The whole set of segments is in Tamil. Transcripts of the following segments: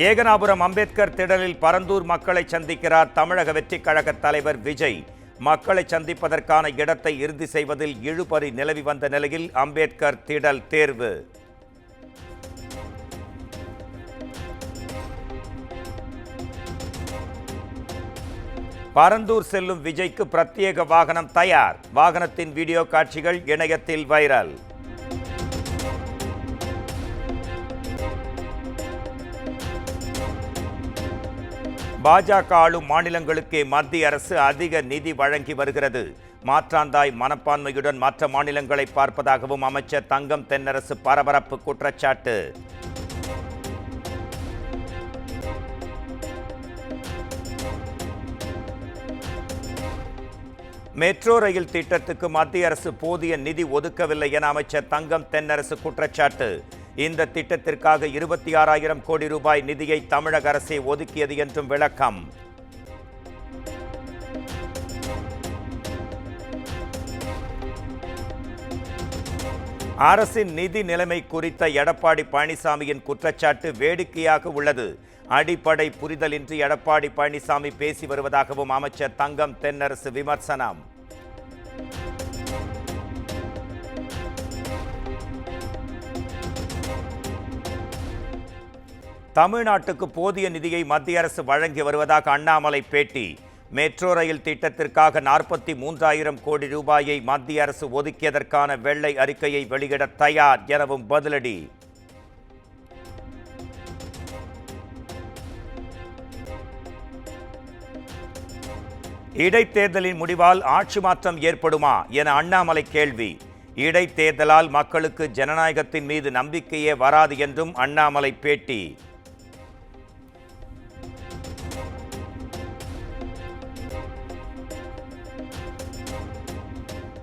ஏகனாபுரம் அம்பேத்கர் திடலில் பரந்தூர் மக்களை சந்திக்கிறார் தமிழக வெற்றிக் கழக தலைவர் விஜய். மக்களை சந்திப்பதற்கான இடத்தை இறுதி செய்வதில் இழுபறி நிலவி வந்த நிலையில் அம்பேத்கர் திடல் தேர்வு. பரந்தூர் செல்லும் விஜய்க்கு பிரத்யேக வாகனம் தயார். வாகனத்தின் வீடியோ காட்சிகள் இணையத்தில் வைரல். பாஜக ஆளும் மாநிலங்களுக்கே மத்திய அரசு அதிக நிதி வழங்கி வருகிறது. மாற்றாந்தாய் மனப்பான்மையுடன் மற்ற மாநிலங்களை பார்ப்பதாகவும் அமைச்சர் தங்கம் தென்னரசு பரபரப்பு குற்றச்சாட்டு. மெட்ரோ ரயில் திட்டத்துக்கு மத்திய அரசு போதிய நிதி ஒதுக்கவில்லை என அமைச்சர் தங்கம் தென்னரசு குற்றச்சாட்டு. இந்த திட்டத்திற்காக 26,000 கோடி ரூபாய் நிதியை தமிழக அரசே ஒதுக்கியது என்றும் விளக்கம். அரசின் நிதி நிலைமை குறித்த எடப்பாடி பழனிசாமியின் குற்றச்சாட்டு வேடிக்கையாக உள்ளது. அடிப்படை புரிதலின்றி எடப்பாடி பழனிசாமி பேசி வருவதாகவும் அமைச்சர் தங்கம் தென்னரசு விமர்சனம். தமிழ்நாட்டுக்கு போதிய நிதியை மத்திய அரசு வழங்கி வருவதாக அண்ணாமலை பேட்டி. மெட்ரோ ரயில் திட்டத்திற்காக 43,000 கோடி ரூபாயை மத்திய அரசு ஒதுக்கியதற்கான வெள்ளை அறிக்கையை வெளியிட தயார் எனவும் பதிலடி. இடைத்தேர்தலின் முடிவால் ஆட்சி மாற்றம் ஏற்படுமா என அண்ணாமலை கேள்வி. இடைத்தேர்தலால் மக்களுக்கு ஜனநாயகத்தின் மீது நம்பிக்கையே வராது என்றும் அண்ணாமலை பேட்டி.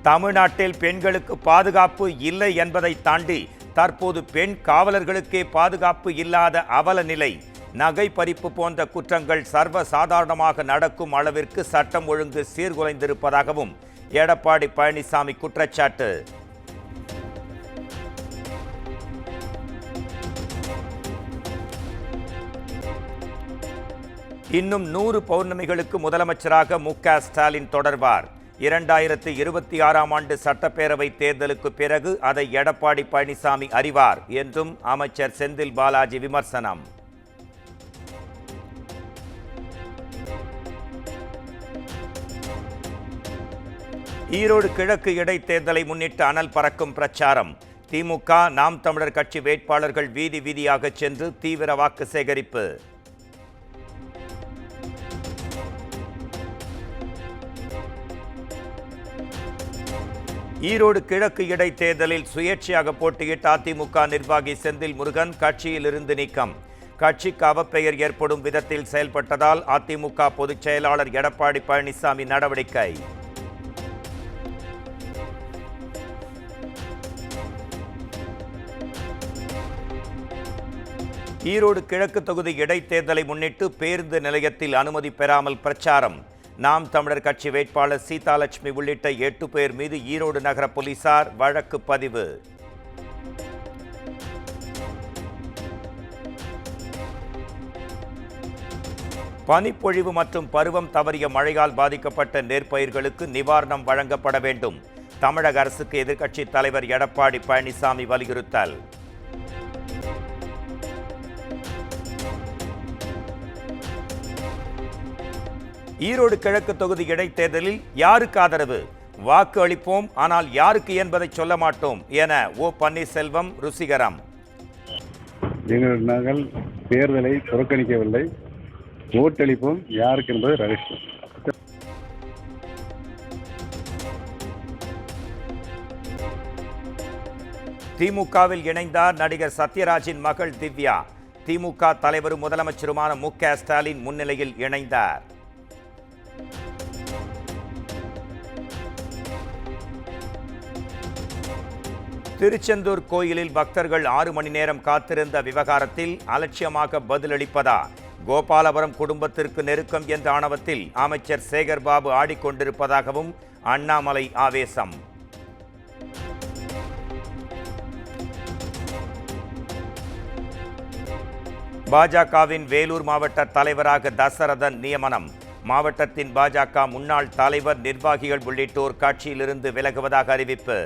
தமிழ்நாட்டில் பெண்களுக்கு பாதுகாப்பு இல்லை என்பதை தாண்டி தற்போது பெண் காவலர்களுக்கே பாதுகாப்பு இல்லாத அவல நிலை. நகை பறிப்பு போன்ற குற்றங்கள் சர்வசாதாரணமாக நடக்கும் அளவிற்கு சட்டம் ஒழுங்கு சீர்குலைந்திருப்பதாகவும் எடப்பாடி பழனிசாமி குற்றச்சாட்டு. இன்னும் 100 பௌர்ணமிகளுக்கு முதலமைச்சராக மு.க. ஸ்டாலின் தொடர்வார். 2026ஆம் ஆண்டு சட்டப்பேரவை தேர்தலுக்கு பிறகு அதை எடப்பாடி பழனிசாமி அறிவார் என்றும் அமைச்சர் செந்தில் பாலாஜி விமர்சனம். ஈரோடு கிழக்கு இடைத்தேர்தலை முன்னிட்டு அனல் பறக்கும் பிரச்சாரம். திமுக, நாம் தமிழர் கட்சி வேட்பாளர்கள் வீதி வீதியாக சென்று தீவிர வாக்கு சேகரிப்பு. ஈரோடு கிழக்கு இடைத்தேர்தலில் சுயேட்சையாக போட்டியிட்ட அதிமுக நிர்வாகி செந்தில் முருகன் கட்சியில் இருந்து நீக்கம். கட்சிக்கு அவப்பெயர் ஏற்படும் விதத்தில் செயல்பட்டதால் அதிமுக பொதுச் செயலாளர் எடப்பாடி பழனிசாமி நடவடிக்கை. ஈரோடு கிழக்கு தொகுதி இடைத்தேர்தலை முன்னிட்டு பேருந்து நிலையத்தில் அனுமதி பெறாமல் பிரச்சாரம். நாம் தமிழர் கட்சி வேட்பாளர் சீதாலட்சுமி உள்ளிட்ட 8 பேர் மீது ஈரோடு நகர போலீசார் வழக்கு பதிவு. பனிப்பொழிவு மற்றும் பருவம் தவறிய மழையால் பாதிக்கப்பட்ட நெற்பயிர்களுக்கு நிவாரணம் வழங்கப்பட வேண்டும். தமிழக அரசுக்கு எதிர்க்கட்சித் தலைவர் எடப்பாடி பழனிசாமி வலியுறுத்தல். ஈரோடு கிழக்கு தொகுதி இடைத்தேர்தலில் யாருக்கு ஆதரவு? வாக்கு அளிப்போம், ஆனால் யாருக்கு என்பதை சொல்ல மாட்டோம் என ஓ பன்னீர்செல்வம் ருசிகரம். நாங்கள் தேர்தலை புறக்கணிக்கவில்லை, ஓட்டளிப்போம், யாருக்கு என்பது ரகசியம். திமுகவில் இணைந்தார் நடிகர் சத்யராஜின் மகள் திவ்யா. திமுக தலைவரும் முதலமைச்சருமான மு.க. ஸ்டாலின் முன்னிலையில் இணைந்தார். திருச்செந்தூர் கோயிலில் பக்தர்கள் 6 மணி நேரம் காத்திருந்த விவகாரத்தில் அலட்சியமாக பதிலளிப்பதா? கோபாலபுரம் குடும்பத்திற்கு நெருக்கம் என்ற ஆணவத்தில் அமைச்சர் சேகர்பாபு ஆடிக்கொண்டிருப்பதாகவும் அண்ணாமலை ஆவேசம். பாஜகவின் வேலூர் மாவட்ட தலைவராக தசரதன் நியமனம். மாவட்டத்தின் பாஜக முன்னாள் தலைவர், நிர்வாகிகள் உள்ளிட்டோர் கட்சியிலிருந்து விலகுவதாக அறிவிப்பு.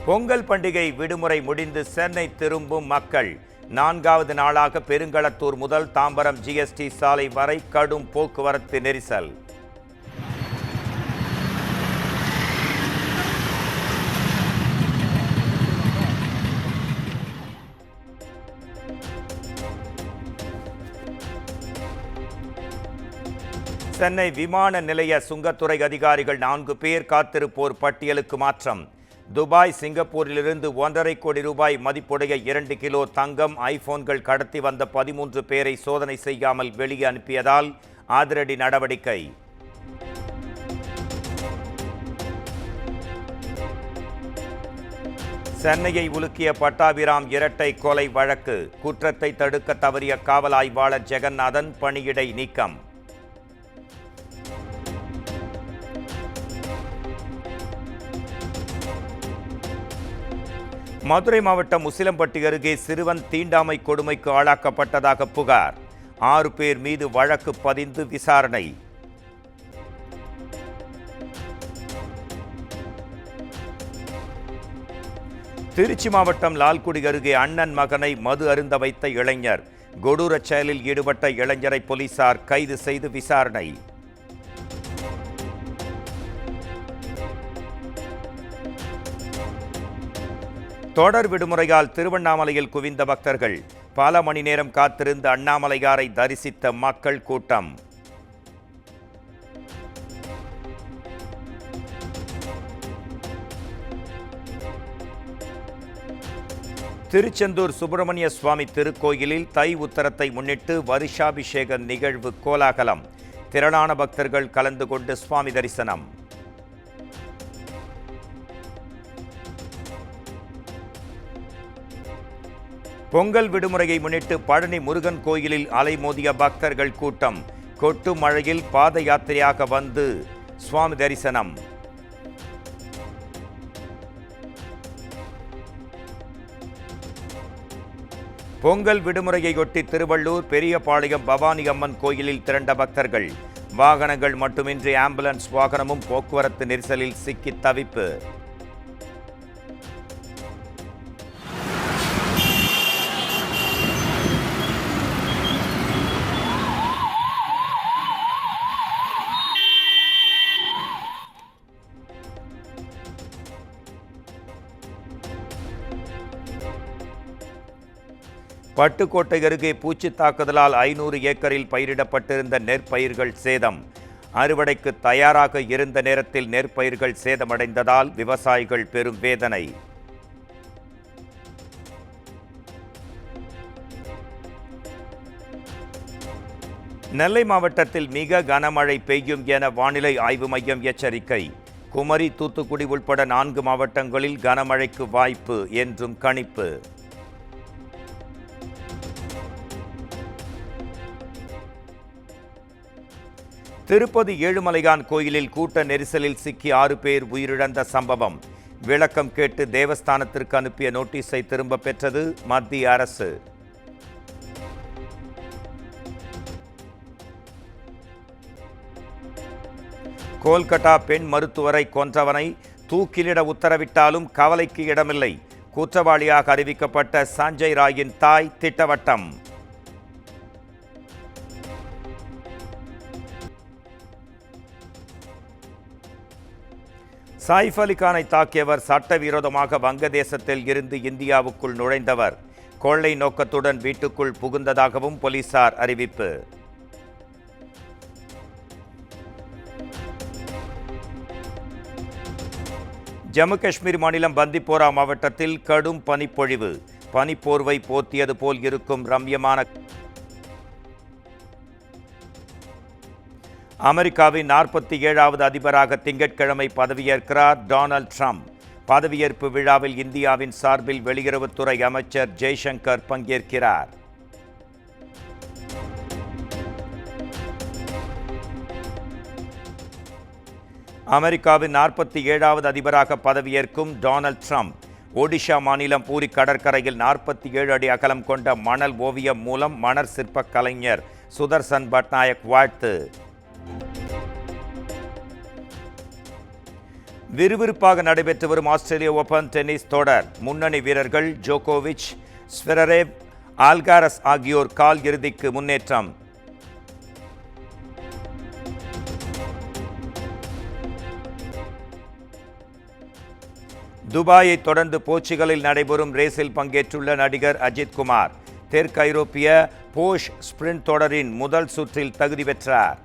பொங்கல் பண்டிகை விடுமுறை முடிந்து சென்னை திரும்பும் மக்கள். 4வது நாளாக பெருங்களத்தூர் முதல் தாம்பரம் ஜிஎஸ்டி சாலை வரை கடும் போக்குவரத்து நெரிசல். சென்னை விமான நிலைய சுங்கத்துறை அதிகாரிகள் 4 பேர் காத்திருப்போர் பட்டியலுக்கு மாற்றம். துபாய், சிங்கப்பூரிலிருந்து 1.5 கோடி ரூபாய் மதிப்புடைய 2 கிலோ தங்கம், ஐபோன்கள் கடத்தி வந்த 13 பேரை சோதனை செய்யாமல் வெளியே அனுப்பியதால் அதிரடி நடவடிக்கை. சென்னையை உலுக்கிய பட்டாபிராம் இரட்டை கொலை வழக்கு. குற்றத்தை தடுக்க தவறிய காவல் ஆய்வாளர் ஜெகநாதன் பணியிடை நீக்கம். மதுரை மாவட்டம் உசிலம்பட்டி அருகே சிறுவன் தீண்டாமை கொடுமைக்கு ஆளாக்கப்பட்டதாக புகார். 6 பேர் மீது வழக்கு பதிந்து விசாரணை. திருச்சி மாவட்டம் லால்குடி அருகே அண்ணன் மகனை மது அருந்த வைத்த இளைஞர். கொடூரச் செயலில் ஈடுபட்ட இளைஞரை போலீசார் கைது செய்து விசாரணை. தொடர் விடுமுறையால் திருவண்ணாமலையில் குவிந்த பக்தர்கள். பல மணி நேரம் காத்திருந்து அண்ணாமலையாரை தரிசித்த மக்கள் கூட்டம். திருச்செந்தூர் சுப்பிரமணிய சுவாமி திருக்கோயிலில் தை உத்தரத்தை முன்னிட்டு வருஷாபிஷேக நிகழ்வு கோலாகலம். திரளான பக்தர்கள் கலந்து கொண்டு சுவாமி தரிசனம். பொங்கல் விடுமுறையை முன்னிட்டு பழனி முருகன் கோயிலில் அலைமோதிய பக்தர்கள் கூட்டம். கொட்டு மழையில் பாத யாத்திரையாக வந்து சுவாமி தரிசனம். பொங்கல் விடுமுறையொட்டி திருவள்ளூர் பெரியபாளையம் பவானி அம்மன் கோயிலில் திரண்ட பக்தர்கள். வாகனங்கள் மட்டுமின்றி ஆம்புலன்ஸ் வாகனமும் போக்குவரத்து நெரிசலில் சிக்கி தவிப்பு. பட்டுக்கோட்டை அருகே பூச்சி தாக்குதலால் 500 ஏக்கரில் பயிரிடப்பட்டிருந்த நெற்பயிர்கள் சேதம். அறுவடைக்கு தயாராக இருந்த நேரத்தில் நெற்பயிர்கள் சேதமடைந்ததால் விவசாயிகள் பெரும் வேதனை. நெல்லை மாவட்டத்தில் மிக கனமழை பெய்யும் என வானிலை ஆய்வு மையம் எச்சரிக்கை. குமரி, தூத்துக்குடி உட்பட 4 மாவட்டங்களில் கனமழைக்கு வாய்ப்பு என்றும் கணிப்பு. திருப்பதி ஏழுமலையான் கோயிலில் கூட்ட நெரிசலில் சிக்கி 6 பேர் உயிரிழந்த சம்பவம். விளக்கம் கேட்டு தேவஸ்தானத்திற்கு அனுப்பிய நோட்டீஸை திரும்ப பெற்றது மத்திய அரசு. கோல்கட்டா பெண் மருத்துவரை கொன்றவனை தூக்கிலிட உத்தரவிட்டாலும் கவலைக்கு இடமில்லை. குற்றவாளியாக அறிவிக்கப்பட்ட சஞ்சய் ராயின் தாய் திட்டவட்டம். சைஃப் அலி கானை தாக்கியவர் சட்டவிரோதமாக வங்கதேசத்தில் இருந்து இந்தியாவுக்குள் நுழைந்தவர். கொள்ளை நோக்கத்துடன் வீட்டுக்குள் புகுந்ததாகவும் போலீசார் அறிவிப்பு. ஜம்மு காஷ்மீர் மாநிலம் பந்திப்போரா மாவட்டத்தில் கடும் பனிப்பொழிவு. பனிப்போர்வை போர்த்தியது போல் இருக்கும் ரம்யமான. அமெரிக்காவின் 47வது அதிபராக திங்கட்கிழமை பதவியேற்கிறார் டொனால்ட் ட்ரம்ப். பதவியேற்பு விழாவில் இந்தியாவின் சார்பில் வெளியுறவுத்துறை அமைச்சர் ஜெய்சங்கர் பங்கேற்கிறார். அமெரிக்காவின் 47வது அதிபராக பதவியேற்கும் டொனால்ட் ட்ரம்ப் ஒடிஷா மாநிலம் பூரி கடற்கரையில் 47 அடி அகலம் கொண்ட மணல் ஓவியம் மூலம் மணற் சிற்பக் கலைஞர் சுதர்சன் பட்நாயக் வாழ்த்து. விறுவிறுப்பாக நடைபெற்று வரும் ஆஸ்திரேலிய ஓபன் டென்னிஸ் தொடர் முன்னணி வீரர்கள் ஜோகோவிச், ஸ்வெரேவ், ஆல்காரஸ் ஆகியோர் கால் இறுதிக்கு முன்னேற்றம். துபாயை தொடர்ந்து போர்ச்சுகலில் நடைபெறும் ரேஸில் பங்கேற்றுள்ள நடிகர் அஜித் குமார் தெற்கு ஐரோப்பிய போஷ் ஸ்பிரிண்ட் தொடரின் முதல் சுற்றில் தகுதி பெற்றார்.